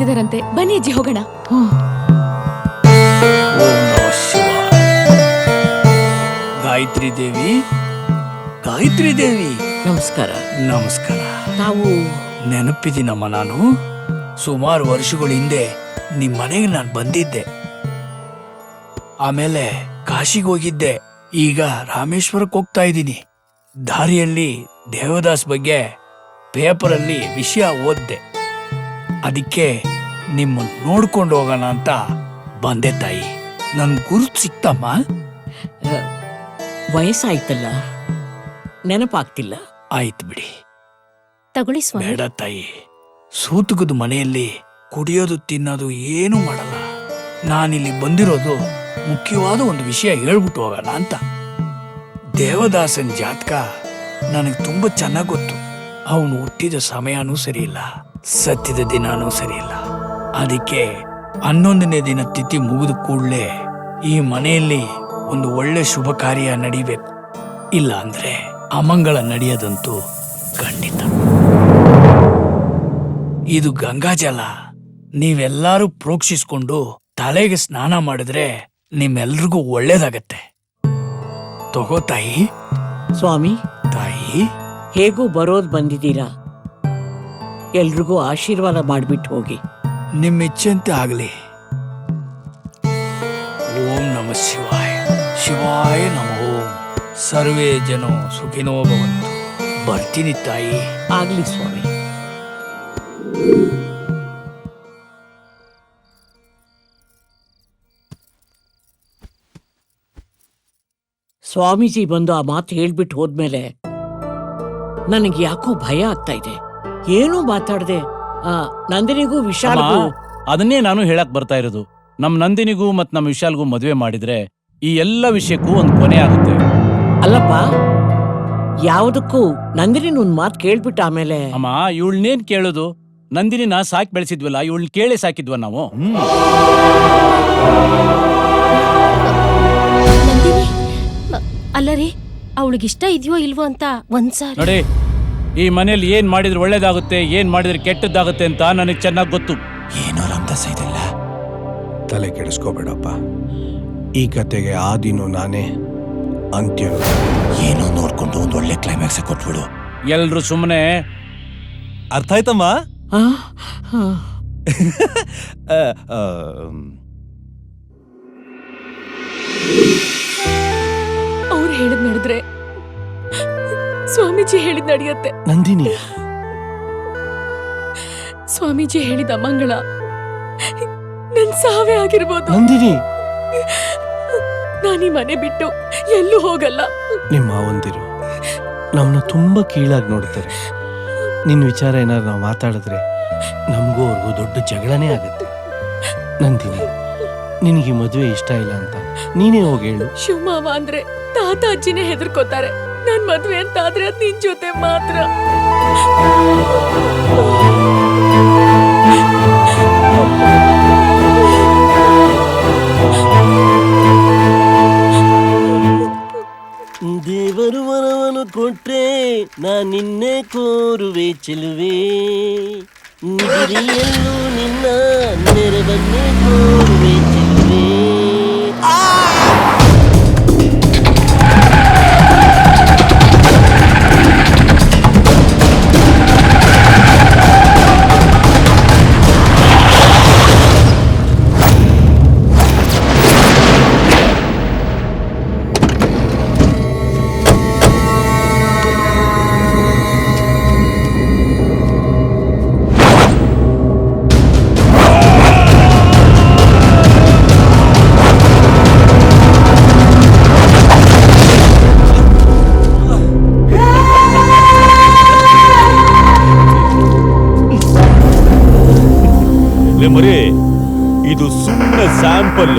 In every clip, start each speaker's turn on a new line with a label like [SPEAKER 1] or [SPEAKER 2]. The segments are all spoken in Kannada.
[SPEAKER 1] ಇದಾರಂತೆ. ಬನ್ನಿ ಅಜ್ಜಿ ಹೋಗೋಣ.
[SPEAKER 2] ಗಾಯತ್ರಿ ದೇವಿ, ಗಾಯತ್ರಿ ದೇವಿ,
[SPEAKER 3] ನಮಸ್ಕಾರ.
[SPEAKER 2] ನಮಸ್ಕಾರ.
[SPEAKER 3] ತಾವು
[SPEAKER 2] ನೆನಪಿದ್ದೀನಮ್ಮ, ನಾನು ಸುಮಾರು ವರ್ಷಗಳ ಹಿಂದೆ ನಿಮ್ ಮನೆಗೆ ನಾನು ಬಂದಿದ್ದೆ. ಆಮೇಲೆ ಕಾಶಿಗೆ ಹೋಗಿದ್ದೆ. ಈಗ ರಾಮೇಶ್ವರಕ್ಕೆ ಹೋಗ್ತಾ ಇದ್ದೀನಿ. ದಾರಿಯಲ್ಲಿ ದೇವದಾಸ್ ಬಗ್ಗೆ ಪೇಪರಲ್ಲಿ ವಿಷಯ ಓದ್ದೆ. ಅದಕ್ಕೆ ನಿಮ್ಮನ್ನು ನೋಡ್ಕೊಂಡು ಹೋಗೋಣ ಅಂತ ಬಂದೆ ತಾಯಿ. ನನ್ ಗುರುತು ಸಿಕ್ತಮ್ಮ?
[SPEAKER 3] ವಯಸ್ಸಾಯ್ತಲ್ಲ, ನೆನಪಾಗ್ತಿಲ್ಲ.
[SPEAKER 2] ಆಯ್ತು ಬಿಡಿ.
[SPEAKER 1] ತಗೊಳ್ಳಿ ಸ್ವಾಮಿ.
[SPEAKER 2] ಬೇಡ ತಾಯಿ, ಸೂತುಗದ ಮನೆಯಲ್ಲಿ ಕುಡಿಯೋದು ತಿನ್ನೋದು ಏನೂ ಮಾಡಲ್ಲ. ನಾನಿಲ್ಲಿ ಬಂದಿರೋದು ಮುಖ್ಯವಾದ ಒಂದು ವಿಷಯ ಹೇಳ್ಬಿಟ್ಟು ಹೋಗೋಣ ಅಂತ. ದೇವದಾಸನ್ ಜಾತಕ ನನಗೆ ತುಂಬಾ ಚೆನ್ನಾಗಿ ಗೊತ್ತು. ಅವನು ಹುಟ್ಟಿದ ಸಮಯನೂ ಸರಿ ಇಲ್ಲ, ಸತ್ತಿದ ದಿನಾನೂ ಸರಿ ಇಲ್ಲ. ಅದಕ್ಕೆ 11ನೇ ದಿನ ತಿಥಿ ಮುಗಿದ ಕೂಡಲೇ ಈ ಮನೆಯಲ್ಲಿ ಒಂದು ಒಳ್ಳೆ ಶುಭ ಕಾರ್ಯ ನಡಿಬೇಕು. ಇಲ್ಲ ಅಂದ್ರೆ ಅಮಂಗಳ ನಡೆಯೋದಂತೂ ಖಂಡಿತ. ಇದು ಗಂಗಾಜಲ. ನೀವೆಲ್ಲರೂ ಪ್ರೋಕ್ಷಿಸ್ಕೊಂಡು ತಲೆಗೆ ಸ್ನಾನ ಮಾಡಿದ್ರೆ ನಿಮ್ಮೆಲ್ರಿಗೂ ಒಳ್ಳೇದಾಗತ್ತೆ. ತಗೋ ತಾಯಿ.
[SPEAKER 3] ಸ್ವಾಮಿ,
[SPEAKER 2] ತಾಯಿ,
[SPEAKER 3] ಹೇಗೂ ಬರೋದ್ ಬಂದಿದ್ದೀರಾ, ಎಲ್ರಿಗೂ ಆಶೀರ್ವಾದ ಮಾಡ್ಬಿಟ್ಟು ಹೋಗಿ.
[SPEAKER 2] ನಿಮ್ಮ ಇಚ್ಛೆಂತೆ ಆಗಲಿ. ಓಂ ನಮ ಶಿವಾಯ. ಶಿವಾಯ ನಮ ಓಂ. ಸರ್ವೇ ಜನೋ ಸುಖಿನೋ ಭವಂತು. ಬರ್ತೀನಿ ತಾಯಿ.
[SPEAKER 3] ಆಗ್ಲಿ ಸ್ವಾಮಿ. ಸ್ವಾಮೀಜಿ ಬಂದು ಆ ಮಾತು ಹೇಳ್ಬಿಟ್ಟು ಹೋದ್ಮೇಲೆ ನನಗೆ ಯಾಕೋ ಭಯ ಆಗ್ತಾ ಇದೆ. ಏನೂ ಮಾತಾಡದೆ ನಂದಿನಿಗೂ ವಿಶಾಲ್ಗೂ.
[SPEAKER 4] ಅದನ್ನೇ ನಾನು ಹೇಳಕ್ ಬರ್ತಾ ಇರೋದು. ನಮ್ ನಂದಿನಿಗೂ ಮತ್ ನಮ್ ವಿಶಾಲ್ಗೂ ಮದ್ವೆ ಮಾಡಿದ್ರೆ ಈ ಎಲ್ಲ ವಿಷಯಕ್ಕೂ ಒಂದು ಕೊನೆ ಆಗುತ್ತೆ.
[SPEAKER 3] ಅಲ್ಲಪ್ಪ, ಯಾವುದಕ್ಕೂ ನಂದಿನಿ ಒಂದ್ ಮಾತು ಕೇಳ್ಬಿಟ್ಟ ಆಮೇಲೆ.
[SPEAKER 4] ಅಮ್ಮ, ಇವಳನ್ನೇನ್ ಕೇಳೋದು? ನಂದಿನಿನ ಸಾಕಿ ಬೆಳೆಸಿದ್ವಲ್ಲ, ಇವಳನ್ನ ಕೇಳಿ ಸಾಕಿದ್ವ ನಾವು.
[SPEAKER 1] ನಂದಿನಿ ಅಲ್ಲರಿ, ಅವಳಿಗಿಷ್ಟ ಇದೆಯೋ ಇಲ್ವೋ ಅಂತ ಒಂದ್ಸಾರಿ
[SPEAKER 4] ನೋಡಿ, ಈ ಮನೇಲಿ ಏನ್ ಮಾಡಿದ್ರೆ ಒಳ್ಳೇದಾಗುತ್ತೆ, ಏನ್ ಮಾಡಿದ್ರೆ ಕೆಟ್ಟದ್ದಾಗುತ್ತೆ ಅಂತ ನನಗೆ ಚೆನ್ನಾಗಿ ಗೊತ್ತು.
[SPEAKER 5] ಏನೋ ರಂದಸ ಇದೆಲ್ಲ. ತಲೆ ಕೆಡಿಸ್ಕೋಬೇಡಪ್ಪ. ಈ ಕತೆಗೆ ಆದಿನೂ ನಾನೇ, ಅಂತ್ಯನು ಏನೋ ನೋಡ್ಕೊಂಡು ಒಂದು ಒಳ್ಳೆ ಕ್ಲೈಮ್ಯಾಕ್ಸ್ ಕೊಟ್ಬಿಡು.
[SPEAKER 4] ಎಲ್ರು ಸುಮ್ಮನೆ.
[SPEAKER 5] ಅರ್ಥ ಆಯ್ತಮ್ಮ?
[SPEAKER 1] ಅವ್ರು ಹೇಳಿದ್ ನಡೆದ್ರೆ ಸ್ವಾಮೀಜಿ ಹೇಳಿದ್ ನಡೆಯುತ್ತೆ.
[SPEAKER 5] ನಂದಿನಿ,
[SPEAKER 1] ಸ್ವಾಮೀಜಿ ಹೇಳಿದ ಮಂಗಳ ನನ್ ಸಾವೇ ಆಗಿರ್ಬೋದು.
[SPEAKER 5] ನಂದಿನಿ,
[SPEAKER 1] ನಾನೀ ಮನೆ ಬಿಟ್ಟು ಎಲ್ಲೂ ಹೋಗಲ್ಲ.
[SPEAKER 5] ನಿಮ್ಮ ಮಾವಂದಿರು ನಮ್ಮನ್ನ ತುಂಬಾ ಕೀಳಾಗಿ ನೋಡ್ತಾರೆ. ನಿನ್ನ ವಿಚಾರ ಏನಾದ್ರು ನಾವು ಮಾತಾಡಿದ್ರೆ ನಮಗೂ ಅವ್ರಿಗೂ ದೊಡ್ಡ ಜಗಳನೇ ಆಗುತ್ತೆ. ನಂದಿನಿ, ನಿನಗೆ ಮದುವೆ ಇಷ್ಟ ಇಲ್ಲ ಅಂತ ನೀನೇ ಹೋಗಿ ಹೇಳು.
[SPEAKER 1] ಶಿವಮಾವ ಅಂದ್ರೆ ತಾತ ಅಜ್ಜಿನೇ ಹೆದರ್ಕೋತಾರೆ. ನನ್ ಮದ್ವೆ ಅಂತ ಆದ್ರೆ ಅದ್ ನಿನ್ ಜೊತೆ ಮಾತ್ರ.
[SPEAKER 6] ದೇವರು ವರವನ್ನು ಕೊಟ್ರೆ ನಾ ನಿನ್ನೆ ಕೋರುವೆ ಚೆಲುವೆ, ನಿಗಿರಿಯಲ್ಲೂ ನಿನ್ನ ನೆರವನ್ನೇ ಕೋರುವೆ ಚೆಲುವೆ.
[SPEAKER 7] ಮರಿ, ಇದು ಸುಮ್ಮನೆ ಸ್ಯಾಂಪಲ್.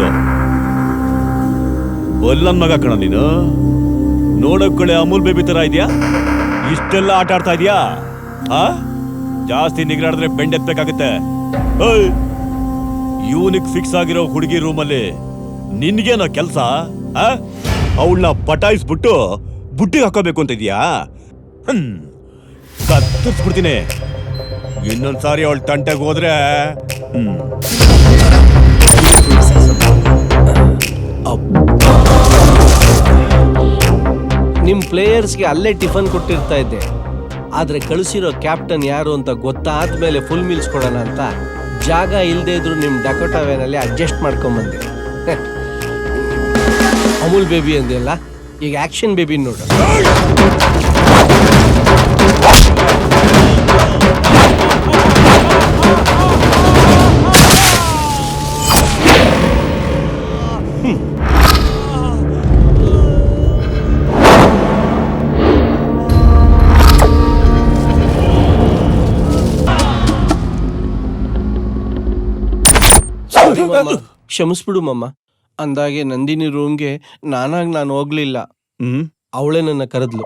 [SPEAKER 7] ಒಲ್ಲನ್ ಮಗ ಕಣ ನೀನು. ನೋಡಕ್ಕಳೆ ಅಮೂಲ್ ಬೇಬಿ ತರ ಇದೆಯಾ? ಇಷ್ಟೆಲ್ಲ ಆಟ ಆಡ್ತಾ ಇದೀಯಾ? ಜಾಸ್ತಿ ನಿಗ್ರಾಡಿದ್ರೆ ಬೆಂಡೆತ್ಬೇಕಾಗತ್ತೆ. ಇವನಿಗೆ ಫಿಕ್ಸ್ ಆಗಿರೋ ಹುಡುಗಿ ರೂಮಲ್ಲಿ ನಿನ್ಗೇನೋ ಕೆಲ್ಸ? ಅವಳನ್ನ ಪಟಾಯಿಸ್ಬಿಟ್ಟು ಬುಟ್ಟಿಗೆ ಹಾಕೋಬೇಕು ಅಂತ ಇದೀಯಾ? ಕತ್ತರಿಸ್ಬಿಡ್ತೀನಿ. ಇನ್ನೊಂದ್ಸಾರಿ ಅವಳ ತಂಟೆಗೆ ಹೋದ್ರೆ
[SPEAKER 5] ನಿಮ್ ಪ್ಲೇಯರ್ಸ್ಗೆ ಅಲ್ಲೇ ಟಿಫನ್ ಕೊಟ್ಟಿರ್ತಾ ಇದ್ದೆ, ಆದ್ರೆ ಕಳಿಸಿರೋ ಕ್ಯಾಪ್ಟನ್ ಯಾರು ಅಂತ ಗೊತ್ತಾದ್ಮೇಲೆ ಫುಲ್ ಮೀಲ್ಸ್ ಕೊಡೋಣ ಅಂತ ಜಾಗ ಇಲ್ಲದೆ ಇದ್ರು ನಿಮ್ ಡಕೋಟಾ ವ್ಯಾನಲ್ಲಿ ಅಡ್ಜಸ್ಟ್ ಮಾಡ್ಕೊಂಬಂದೆ. ಅಮೂಲ್ ಬೇಬಿ ಅಂದೆಲ್ಲ, ಈಗ ಆಕ್ಷನ್ ಬೇಬಿ ನೋಡು. ಕ್ಷಮಿಸ್ಬಿಡು ಮಮ್ಮ. ಅಂದಾಗೆ ನಂದಿನಿ ರೂಮ್ಗೆ ನಾನು ಹೋಗ್ಲಿಲ್ಲ, ಅವಳೇ ನನ್ನ ಕರೆದ್ಲು.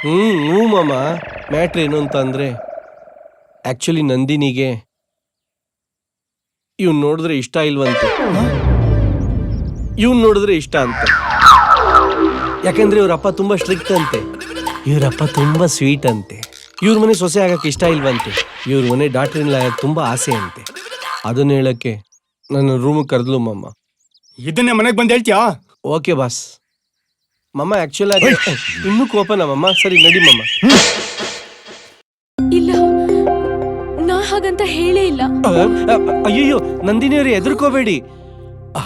[SPEAKER 5] ಹ್ಞೂ ಮಮ್ಮ. ಮ್ಯಾಟ್ರ್ ಏನು ಅಂತ ಅಂದ್ರೆ, ಆಕ್ಚುಲಿ ನಂದಿನಿಗೆ ಇವ್ನ್ ನೋಡಿದ್ರೆ ಇಷ್ಟ ಇಲ್ವಂತೆ, ಇವ್ನ್ ನೋಡಿದ್ರೆ ಇಷ್ಟ ಅಂತ. ಯಾಕಂದ್ರೆ ಇವ್ರಪ್ಪ ತುಂಬಾ ಸ್ಟ್ರಿಕ್ಟ್ ಅಂತೆ, ಇವ್ರಪ್ಪ ತುಂಬಾ ಸ್ವೀಟ್ ಅಂತೆ. ಇವ್ರ ಮನೆ ಸೊಸೆ ಆಗಕ್ಕೆ ಇಷ್ಟ ಇಲ್ವಂತೆ, ಇವ್ರ ಮನೆ ಡಾಕ್ಟರ್ ಇನ್ ಆಗಕ್ಕೆ ತುಂಬಾ ಆಸೆ ಅಂತೆ. ಅದನ್ನ ಹೇಳಕ್ಕೆ ನನ್ನ ರೂಮ್ ಕರೆದ್ಲು ಮಮ್ಮ.
[SPEAKER 8] ಇದನ್ನೇ ಮನೆಗೆ ಬಂದು ಹೇಳ್ತೀಯಾ?
[SPEAKER 5] Okay boss. ಮಮ್ಮ ಆಕ್ಚುಲ್ ಆಗಿ ಇನ್ನೂ ಕೋಪನ ಮಮ್ಮ? ಸರಿ ನಡಿ ಮಮ್ಮ.
[SPEAKER 1] ಇಲ್ಲ, ನಾ ಹಾಗಂತ ಹೇಳೇ ಇಲ್ಲ.
[SPEAKER 5] ಅಯ್ಯಯ್ಯೋ ನಂದಿನಿಯವ್ರೆ, ಹೆದರ್ಕೋಬೇಡಿ.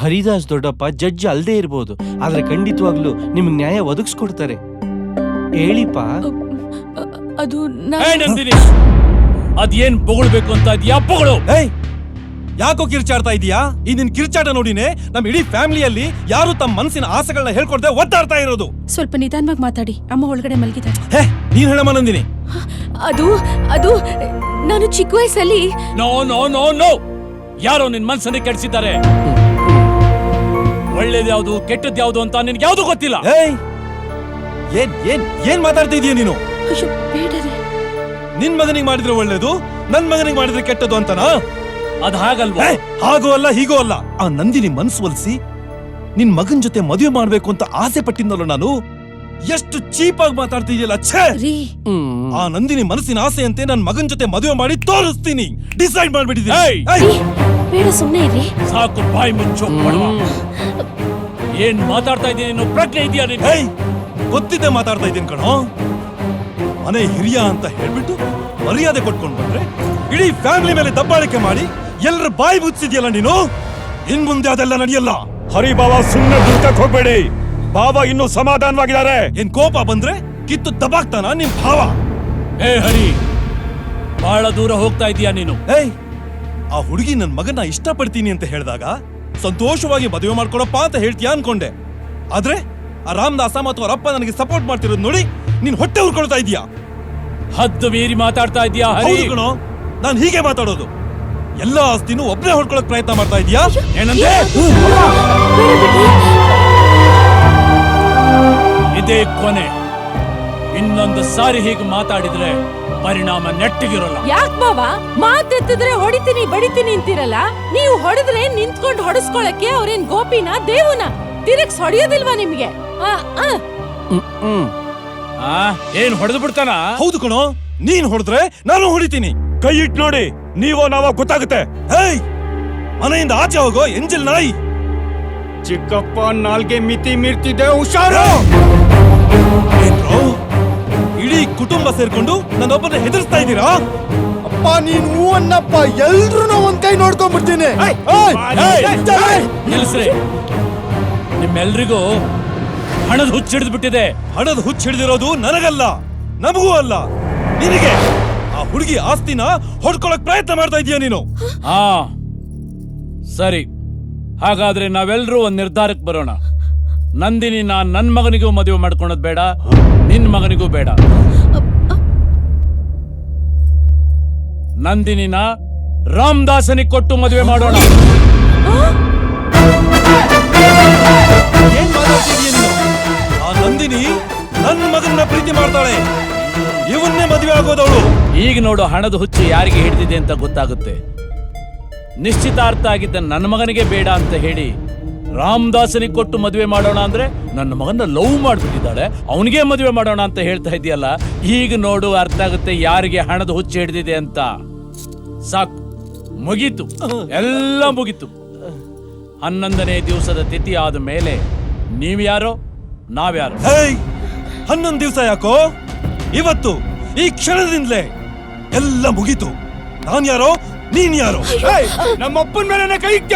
[SPEAKER 5] ಹರಿದಾಸ್ ದೊಡ್ಡಪ್ಪ ಜಡ್ಜ್ ಅಲ್ದೇ ಇರ್ಬೋದು, ಆದ್ರೆ ಖಂಡಿತವಾಗ್ಲೂ ನಿಮ್ಗೆ ನ್ಯಾಯ ಒದಗಿಸ್ಕೊಡ್ತಾರೆ. ಹೇಳಿಪ್ಪ.
[SPEAKER 1] ಅದು
[SPEAKER 4] ನಂದಿನಿ, ಅದೇನ್ ಬೊಗಳ್ಬೇಕು ಅಂತ ಇದ್ಯಾ ಬೊಗಳು.
[SPEAKER 8] ಯಾಕೋ ಕಿರ್ಚಾಡ್ತಾ ಇದೀಯಾ? ಈ ನಿನ್ ಕಿರ್ಚಾಟ ನೋಡಿನೇ ನಮ್ ಇಡೀ ಫ್ಯಾಮಿಲಿಯಲ್ಲಿ ಯಾರು ತಮ್ಮ ಮನಸ್ಸಿನ ಆಸೆಗಳನ್ನ ಹೇಳ್ಕೊಡ್ದೆ ಒದ್ದಾಡ್ತಾ ಇರೋದು.
[SPEAKER 1] ಸ್ವಲ್ಪ ನಿಧಾನವಾಗಿ ಮಾತಾಡಿ, ಅಮ್ಮ ಒಳಗಡೆ ಮಲಗಿದ್ದಾರೆ.
[SPEAKER 8] ನೀನ್ ಹೇಳಮ್ಮ ನಂದಿನಿ.
[SPEAKER 1] ಅದು ಅದು ನಾನು ಚಿಕ್ಕ ವಯಸ್ಸಲ್ಲಿ
[SPEAKER 4] ನೋ ನೋ ನೋ ನೋ, ಯಾರೋ ನಿನ್ ಮನ್ಸನ್ನ ಕೆಡ್ಸಿದ್ದಾರೆ. ಒಳ್ಳೇದ್ ಯಾವ್ದು ಕೆಟ್ಟದ್ ಯಾವ್ದು ಅಂತ ನಿನ್ಗೆ ಯಾವ್ದು ಗೊತ್ತಿಲ್ಲ.
[SPEAKER 8] ಏನ್ ಮಾತಾಡ್ತಾ ಇದೀಯ ನೀನು?
[SPEAKER 1] ಅಯ್ಯೋ ಬೇಡ ರೀ.
[SPEAKER 8] ನಿನ್ ಮಗನಿಗೆ ಮಾಡಿದ್ರೆ ಒಳ್ಳೇದು, ನನ್ ಮಗನಿಗೆ ಮಾಡಿದ್ರೆ ಕೆಟ್ಟದು ಅಂತನಾ?
[SPEAKER 4] ಅದ್ ಹಾಗಲ್ವಾ?
[SPEAKER 8] ಹಾಗೋ ಅಲ್ಲ ಹೀಗೋ ಅಲ್ಲ. ಆ ನಂದಿನಿ ಮನ್ಸು ಒಲಿಸಿ ನಿನ್ ಮಗನ್ ಜೊತೆ ಮದುವೆ ಮಾಡ್ಬೇಕು ಅಂತ ಆಸೆ ಪಟ್ಟಿದ್ದಲ್ಲ ನಾನು. ಎಷ್ಟು ಚೀಪ್ ಆಗಿ ಮಾತಾಡ್ತಿದ್ಯಲ್ಲ. ಆ ನಂದಿನಿ ಮನಸ್ಸಿನ ಆಸೆಯಂತೆ ನನ್ ಮಗನ್ ಜೊತೆ ಮದುವೆ ಮಾಡಿ ತೋರಿಸ್ತೀನಿ. ಡಿಸೈಡ್ ಮಾಡ್ಬಿಟ್ಟಿದ್ದೀನಿ.
[SPEAKER 1] ಬೇಡ, ಸುಮ್ಮನೆ ಇರಿ.
[SPEAKER 4] ಸಾಕು, ಬಾಯಿ ಮುಚ್ಚು. ಏನ್ ಮಾತಾಡ್ತಾ ಇದ್ದೀನಿ? ನೀನು ಪ್ರಜ್ಞೆ ಇದೆಯಾ ನೀನು?
[SPEAKER 8] ಗೊತ್ತಿದ್ದೆ ಮಾತಾಡ್ತಾ ಇದ್ದೀನಿ ಕಣೋ. ಮನೆ ಹಿರಿಯ ಅಂತ ಹೇಳ್ಬಿಟ್ಟು ಮರ್ಯಾದೆ ಕೊಟ್ಕೊಂಡು ಬಂದ್ರೆ ಇಡೀ ಫ್ಯಾಮಿಲಿ ಮೇಲೆ ದಬ್ಬಾಳಿಕೆ ಮಾಡಿ ಎಲ್ಲರ ಬಾಯಿ ಮುಚ್ಚಿದ್ಯಲ್ಲ ನೀನು. ಇನ್ ಮುಂದೆ ಅದೆಲ್ಲ ನಡೆಯಲ್ಲ.
[SPEAKER 7] ಹರಿ ಬಾಬಾ, ಸುಮ್ಮನೆ ದುಡ್ಡಕ್ಕೆ ಹೋಗ್ಬೇಡಿ. ಬಾಬಾ ಇನ್ನೂ ಸಮಾಧಾನವಾಗಿದ್ದಾರೆ.
[SPEAKER 8] ಏನ್ ಕೋಪ ಬಂದ್ರೆ ಕಿತ್ತು ದಬಾಕ್ತಾನ ನಿಮ್ ಭಾವ?
[SPEAKER 4] ಹರಿ, ಬಹಳ ದೂರ ಹೋಗ್ತಾ ಇದೀಯಾ ನೀನು.
[SPEAKER 8] ಆ ಹುಡುಗಿ ನನ್ ಮಗನ ಇಷ್ಟಪಡ್ತೀನಿ ಅಂತ ಹೇಳಿದಾಗ ಸಂತೋಷವಾಗಿ ಮದುವೆ ಮಾಡ್ಕೊಡಪ್ಪ ಅಂತ ಹೇಳ್ತೀಯಾ ಅನ್ಕೊಂಡೆ. ಆದ್ರೆ ಆ ರಾಮದಾಸ ಮತ್ತು ಅವರ ಅಪ್ಪ ನನಗೆ ಸಪೋರ್ಟ್ ಮಾಡ್ತಿರೋದು ನೋಡಿ ನೀನ್ ಹೊಟ್ಟೆ ಉರ್ಕೊಳ್ತಾ ಇದೀಯಾ.
[SPEAKER 4] ಹದ್ದು ಮೀರಿ ಮಾತಾಡ್ತಾ ಇದೀಯಾ ಹರಿ?
[SPEAKER 8] ನಾನ್ ಹೀಗೆ ಮಾತಾಡೋದು. ಎಲ್ಲ ಆಸ್ತಿನೂ ಒಬ್ನೇ ಹೊಡ್ಕೊಳಕ್ ಪ್ರಯತ್ನ ಮಾಡ್ತಾ ಇದೀಯಾ?
[SPEAKER 4] ಏನಂದ್ರೆ ಇದೇ ಕೊನೆ. ಇನ್ನೊಂದು ಸಾರಿ ಹೀಗೆ ಮಾತಾಡಿದ್ರೆ ಪರಿಣಾಮ ನೆಟ್ಟಿಗಿರೋಲ್ಲ.
[SPEAKER 1] ಯಾಕ್ ಬಾವಾ ಮಾತೆತ್ತಿದ್ರೆ ಹೊಡಿತೀನಿ ಬಡಿತೀನಿ ಅಂತಿರಲ್ಲ? ನೀವು ಹೊಡೆದ್ರೆ ನಿಂತ್ಕೊಂಡು ಹೊಡೆಸ್ಕೊಳಕ್ಕೆ ಅವ್ರೇನ್ ಗೋಪಿನ ದೇವುನ? ತಿರುಗ್ಸ್ ಹೊಡೆಯೋದಿಲ್ವಾ ನಿಮ್ಗೆ?
[SPEAKER 4] ಏನ್ ಹೊಡೆದು ಬಿಡ್ತಾನ?
[SPEAKER 8] ಹೌದು ಕಣೋ, ನೀನ್ ಹೊಡೆದ್ರೆ ನಾನು ಹೊಡಿತೀನಿ.
[SPEAKER 7] ಕೈ ಇಟ್ ನೋಡಿ, ನೀವೋ ನಾವೋ ಗೊತ್ತಾಗುತ್ತೆ.
[SPEAKER 8] ಮನೆಯಿಂದ ಆಚೆ ಹೋಗೋ ಎಂಜಲ್ ನಾಯಿ.
[SPEAKER 9] ಚಿಕ್ಕಪ್ಪ ನಾಲ್ಗೆ ಮಿತಿ ಮೀರ್ತಿದೆ, ಹುಷಾರು.
[SPEAKER 8] ಏನ್ರೋ, ಇಡೀ ಕುಟುಂಬ ಸೇರ್ಕೊಂಡು ನನ್ನೊಬ್ಬನ ಹೆದರ್ಸ್ತಾ ಇದ್ದೀರಾ?
[SPEAKER 9] ಅಪ್ಪ ನೀನ್ ಹೂ ಅನ್ನಪ್ಪ, ಎಲ್ರು ಒಂದ್ ಕೈ ನೋಡ್ಕೊಂಡ್ಬಿಡ್ತೀನಿ.
[SPEAKER 4] ನಿಲ್ಸ್ರಿ. ನಿಮ್ಮೆಲ್ರಿಗೂ ಹಣದ ಹುಚ್ಚಿಡಿದು ಬಿಟ್ಟಿದೆ.
[SPEAKER 8] ಹಣದ ಹುಚ್ಚ ಹಿಡಿದಿರೋದು ನನಗಲ್ಲ, ನಮಗೂ ಅಲ್ಲ, ನಿನಗೆ. ಆ ಹುಡುಗಿ ಆಸ್ತಿನ ಹೊಡ್ಕೊಳಕ್ ಪ್ರಯತ್ನ ಮಾಡ್ತಾ ಇದೀಯ ನೀನು.
[SPEAKER 4] ಸರಿ, ಹಾಗಾದ್ರೆ ನಾವೆಲ್ಲರೂ ಒಂದ್ ನಿರ್ಧಾರಕ್ಕೆ ಬರೋಣ. ನಂದಿನಿ ನನ್ ಮಗನಿಗೂ ಮದುವೆ ಮಾಡ್ಕೊಳೋದ್ ಬೇಡ, ನಿನ್ ಮಗನಿಗೂ ಬೇಡ. ನಂದಿನಿನ ರಾಮದಾಸನಿಗೆ ಕೊಟ್ಟು ಮದುವೆ ಮಾಡೋಣ.
[SPEAKER 8] ಏನ್ ಮಾತಾಡ್ತಿದೀಯ ನೀನು? ಆ ನಂದಿನಿ ನನ್ನ ಮಗನ್ನ ಪ್ರೀತಿ ಮಾಡ್ತಾಳೆ, ಇವನ್ನೇ ಮದುವೆ ಆಗೋದವಳು.
[SPEAKER 4] ಈಗ ನೋಡು, ಹಣದ ಹುಚ್ಚು ಯಾರಿಗೆ ಹಿಡಿದಿದೆ ಅಂತ ಗೊತ್ತಾಗುತ್ತೆ. ನಿಶ್ಚಿತಾರ್ಥ ಆಗಿದ್ದ ನನ್ನ ಮಗನಿಗೆ ಬೇಡ ಅಂತ ಹೇಳಿ ರಾಮದಾಸನಿಗೆ ಕೊಟ್ಟು ಮದುವೆ ಮಾಡೋಣ ಅಂದ್ರೆ ನನ್ನ ಮಗನ ಲವ್ ಮಾಡ್ಬಿಟ್ಟಿದ್ದಾಳೆ, ಅವನಿಗೆ ಮದುವೆ ಮಾಡೋಣ ಅಂತ ಹೇಳ್ತಾ ಇದೆಯಲ್ಲ. ಈಗ ನೋಡು, ಅರ್ಥ ಆಗುತ್ತೆ ಯಾರಿಗೆ ಹಣದ ಹುಚ್ಚು ಹಿಡಿದಿದೆ ಅಂತ. ಸಾಕು, ಮುಗೀತು, ಎಲ್ಲ ಮುಗೀತು. 11ನೇ ದಿವಸದ ತಿಥಿ ಆದ ಮೇಲೆ ನೀವ್ಯಾರೋ ನಾವ್ಯಾರೋ.
[SPEAKER 8] ಹೇಯ್ 11 ದಿವಸ ಯಾಕೋ? ಇವತ್ತು ಈ ಕ್ಷಣದಿಂದಲೇ ಎಲ್ಲ ಮುಗೀತು. ನಾನ್ ಯಾರೋ ನೀನ್ ಯಾರೋ?
[SPEAKER 2] ನಮ್ಮಪ್ಪನ ಮೇಲೆ ಕೈ ಇಟ್ಟ.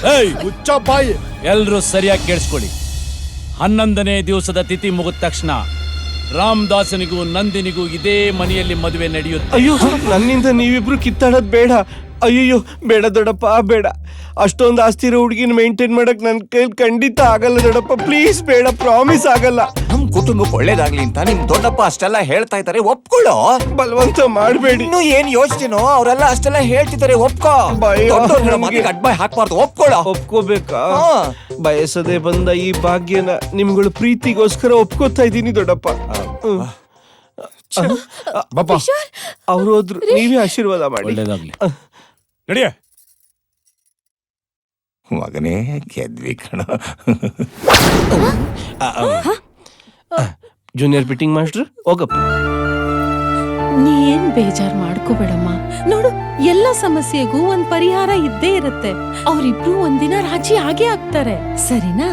[SPEAKER 8] ಹೇಯ್
[SPEAKER 9] ಹುಚ್ಚ ಬಾಯಿ.
[SPEAKER 4] ಎಲ್ರೂ ಸರಿಯಾಗಿ ಕೇಳಿಸ್ಕೊಳ್ಳಿ. 11ನೇ ದಿವಸದ ತಿಥಿ ಮುಗಿದ ತಕ್ಷಣ ರಾಮದಾಸನಿಗೂ ನಂದಿನಿಗೂ ಇದೇ ಮನೆಯಲ್ಲಿ ಮದುವೆ ನಡೆಯುತ್ತೆ.
[SPEAKER 5] ಅಯ್ಯೋ, ನನ್ನಿಂದ ನೀವಿಬ್ರು ಕಿತ್ತಾಡೋದ್ ಬೇಡ. ಅಯ್ಯೋ ಬೇಡ ದೊಡ್ಡಪ್ಪ, ಬೇಡ. ಅಷ್ಟೊಂದು ಆಸ್ತಿ ಇರೋ ಹುಡುಗಿನ ಮೇಂಟೈನ್ ಮಾಡಕ್ ನನ್ ಕೈಲಿ ಖಂಡಿತ ಆಗಲ್ಲ ದೊಡ್ಡಪ್ಪ. ಪ್ಲೀಸ್ ಬೇಡ, ಪ್ರಾಮಿಸ್ ಆಗಲ್ಲ.
[SPEAKER 10] ನಮ್ ಕುಟುಂಬಕ್ಕೆ ಒಳ್ಳೇದಾಗ್ಲಿ ಅಂತ ನಿಮ್ ದೊಡ್ಡಪ್ಪ ಅಷ್ಟೆಲ್ಲ ಹೇಳ್ತಾ ಇದ್ದಾರೆ, ಒಪ್ಕೊಳ್ಳೋ.
[SPEAKER 5] ಬಲವಂತ ಮಾಡ್ಬೇಡಿ.
[SPEAKER 10] ಇನ್ನು ಏನ್ ಯೋಚನೆನೋ ಅವರೆಲ್ಲ ಅಷ್ಟೆಲ್ಲ ಹೇಳ್ತಿದ್ದಾರೆ, ಒಪ್ಕೋ.
[SPEAKER 5] ಭಯ.
[SPEAKER 10] ದೊಡ್ಡವ್ರ ಮಾತಿಗೆ ಅಡ್ಬಾಯ್ ಹಾಕ್ಬಾರ್ದು, ಒಪ್ಕೊಳ್ಳೋ.
[SPEAKER 5] ಒಪ್ಕೋಬೇಕಾ?
[SPEAKER 10] ಹಾ.
[SPEAKER 5] ಬಯಸದೆ ಬಂದ ಈ ಭಾಗ್ಯನ ನಿಮ್ಗಳ ಪ್ರೀತಿಗೋಸ್ಕರ ಒಪ್ಕೋತಾ ಇದ್ದೀನಿ ದೊಡ್ಡಪ್ಪ.
[SPEAKER 9] ಬಾಪ
[SPEAKER 5] ಅವ್ರು ಹೋದ್ರು, ನೀವೇ ಆಶೀರ್ವಾದ ಮಾಡಿ.
[SPEAKER 4] ಒಳ್ಳೇದಾಗ್ಲಿ.
[SPEAKER 8] ನಡಿಯ.
[SPEAKER 10] ಮಗನೇ ಗೆದ್ವಿ ಕಣ.
[SPEAKER 5] ಜೂನಿಯರ್ ಫಿಟ್ಟಿಂಗ್ ಮಾಸ್ಟರ್, ಹೋಗಪ್ಪ.
[SPEAKER 1] ನೀ ಏನ್ ಬೇಜಾರ್ ಮಾಡ್ಕೋಬೇಡಮ್ಮ. ನೋಡು, ಎಲ್ಲ ಸಮಸ್ಯೆಗೂ ಒಂದ್ ಪರಿಹಾರ ಇದ್ದೇ ಇರುತ್ತೆ. ಅವ್ರಿಬ್ರು ಒಂದಿನ ರಾಜಿ ಆಗೇ ಆಗ್ತಾರೆ, ಸರಿನಾ?